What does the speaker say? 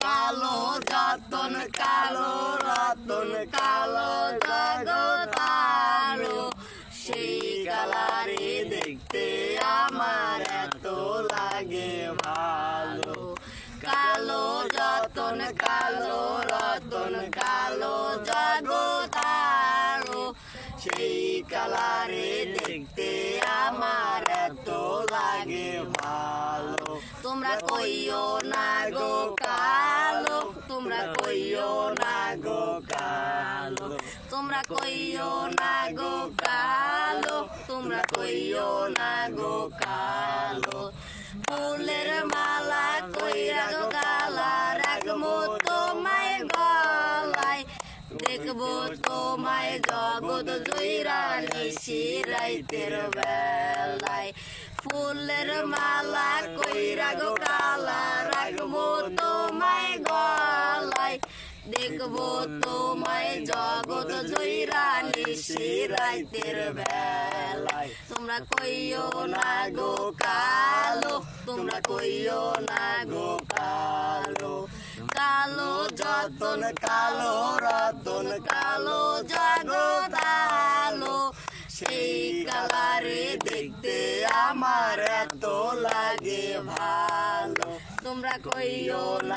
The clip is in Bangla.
কালো যতন কালো রতন কালো জগৎ আলো সেই কালারে দেখতে আমার এত লাগে ভালো কালো যতন কালো রতন কালো জগৎ আলো সেই কালারে দেখতে আমার এত লাগে ভালো তোমরা কইও না গো কালো তোমরা কইও না গো কালো তোমরা কইও না গো কালো তোমরা কইও না গো কালো ফুলের মালা কইরা গো গালা রাখবো তোমায় গলায় দেখবো তোমায় জগৎ জুইরা নিশি রাইতের বেলায় ফুলের মালা কইরা গো কালা রাখবো তোমায় গলায় দেখবো তোমায় জগৎ জুইরা নিশি রাইতের বেলায় তোমরা কইও না গো কালো তোমরা কইও না গো কালো কালো যতন কালো রতন কালো জগৎ আলো সেই কালারে দেখতে আমার এত লাগে ভালো তোমরা কইও না।